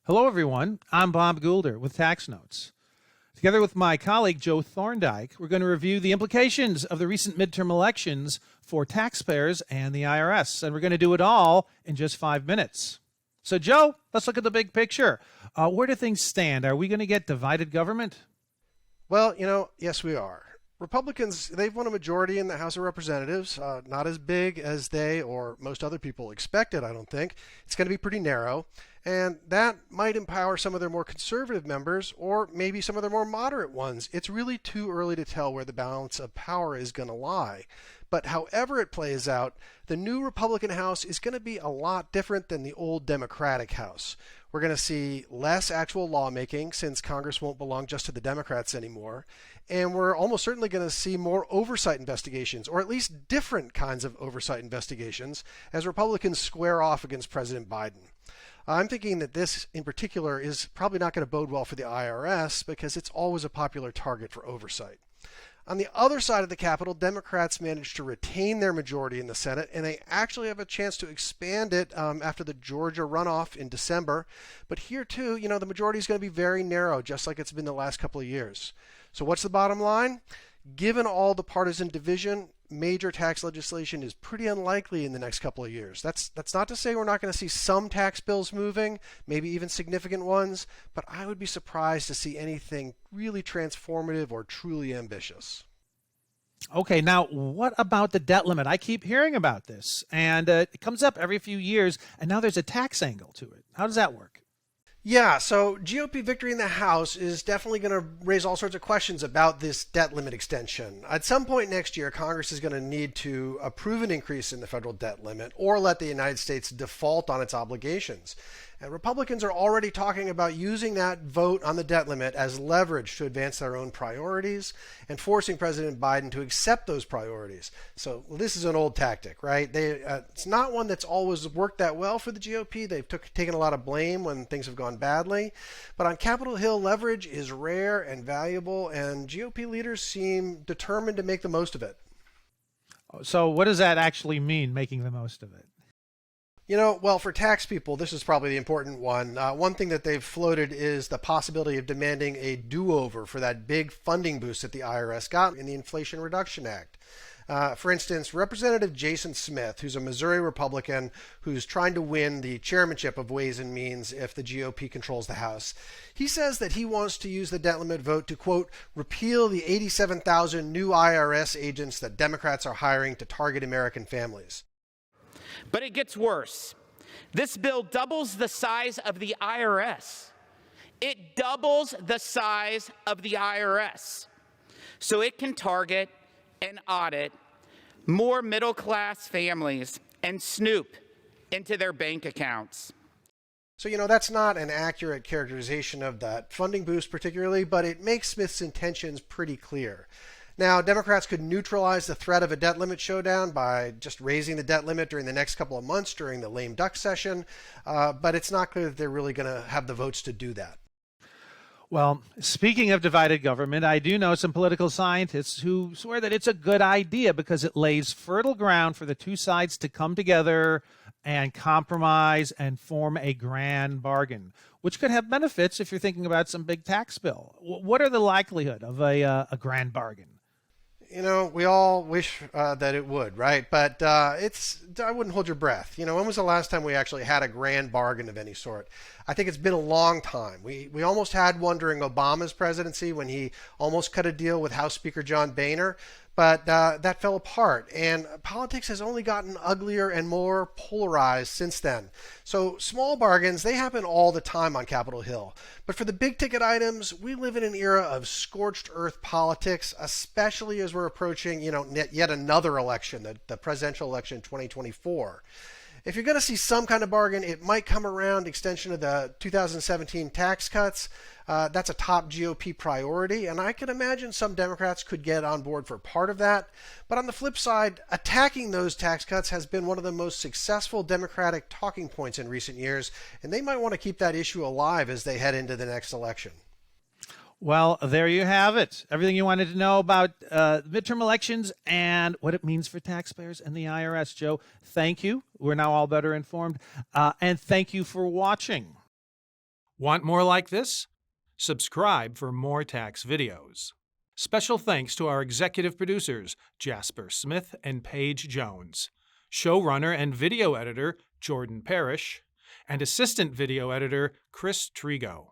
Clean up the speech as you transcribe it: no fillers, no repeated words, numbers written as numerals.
Hello, everyone. I'm Bob Goulder with Tax Notes. Together with my colleague, Joe Thorndike, we're going to review the implications of the recent midterm elections for taxpayers and the IRS. And we're going to do it all in just 5 minutes. So, Joe, let's look at the big picture. Where do things stand? Are we going to get divided government? Well, yes, we are. Republicans, they've won a majority in the House of Representatives, not as big as they or most other people expected, I don't think. It's going to be pretty narrow, and that might empower some of their more conservative members or maybe some of their more moderate ones. It's really too early to tell where the balance of power is going to lie. But however it plays out, the new Republican House is going to be a lot different than the old Democratic House. We're going to see less actual lawmaking since Congress won't belong just to the Democrats anymore. And we're almost certainly going to see more oversight investigations, or at least different kinds of oversight investigations, as Republicans square off against President Biden. I'm thinking that this in particular is probably not going to bode well for the IRS because it's always a popular target for oversight. On the other side of the Capitol, Democrats managed to retain their majority in the Senate, and they actually have a chance to expand it after the Georgia runoff in December. But here, too, the majority is going to be very narrow, just like it's been the last couple of years. So what's the bottom line? Given all the partisan division, major tax legislation is pretty unlikely in the next couple of years. That's not to say we're not going to see some tax bills moving, maybe even significant ones, but I would be surprised to see anything really transformative or truly ambitious. Okay, now what about the debt limit? I keep hearing about this, and it comes up every few years, and now there's a tax angle to it. How does that work? Yeah, so GOP victory in the House is definitely going to raise all sorts of questions about this debt limit extension. At some point next year, Congress is going to need to approve an increase in the federal debt limit or let the United States default on its obligations. And Republicans are already talking about using that vote on the debt limit as leverage to advance their own priorities and forcing President Biden to accept those priorities. So this is an old tactic, right? It's not one that's always worked that well for the GOP. They've taken a lot of blame when things have gone badly. But on Capitol Hill, leverage is rare and valuable, and GOP leaders seem determined to make the most of it. So what does that actually mean, making the most of it? Well, for tax people, this is probably the important one. One thing that they've floated is the possibility of demanding a do-over for that big funding boost that the IRS got in the Inflation Reduction Act. For instance, Representative Jason Smith, who's a Missouri Republican who's trying to win the chairmanship of Ways and Means if the GOP controls the House, he says that he wants to use the debt limit vote to, quote, repeal the 87,000 new IRS agents that Democrats are hiring to target American families. But it gets worse. This bill doubles the size of the IRS. It doubles the size of the IRS. So it can target and audit more middle-class families and snoop into their bank accounts. So, that's not an accurate characterization of that funding boost particularly, but it makes Smith's intentions pretty clear. Now, Democrats could neutralize the threat of a debt limit showdown by just raising the debt limit during the next couple of months during the lame duck session, but it's not clear that they're really going to have the votes to do that. Well, speaking of divided government, I do know some political scientists who swear that it's a good idea because it lays fertile ground for the two sides to come together and compromise and form a grand bargain, which could have benefits if you're thinking about some big tax bill. What are the likelihood of a grand bargain? We all wish that it would, right? But I wouldn't hold your breath. When was the last time we actually had a grand bargain of any sort? I think it's been a long time. We almost had one during Obama's presidency when he almost cut a deal with House Speaker John Boehner, but that fell apart. And politics has only gotten uglier and more polarized since then. So small bargains, they happen all the time on Capitol Hill. But for the big ticket items, we live in an era of scorched earth politics, especially as we're approaching, yet another election, the presidential election in 2024. If you're going to see some kind of bargain, it might come around extension of the 2017 tax cuts. That's a top GOP priority, and I can imagine some Democrats could get on board for part of that. But on the flip side, attacking those tax cuts has been one of the most successful Democratic talking points in recent years, and they might want to keep that issue alive as they head into the next election. Well, there you have it. Everything you wanted to know about midterm elections and what it means for taxpayers and the IRS. Joe, thank you. We're now all better informed. And thank you for watching. Want more like this? Subscribe for more tax videos. Special thanks to our executive producers, Jasper Smith and Paige Jones, showrunner and video editor, Jordan Parrish, and assistant video editor, Chris Trigo.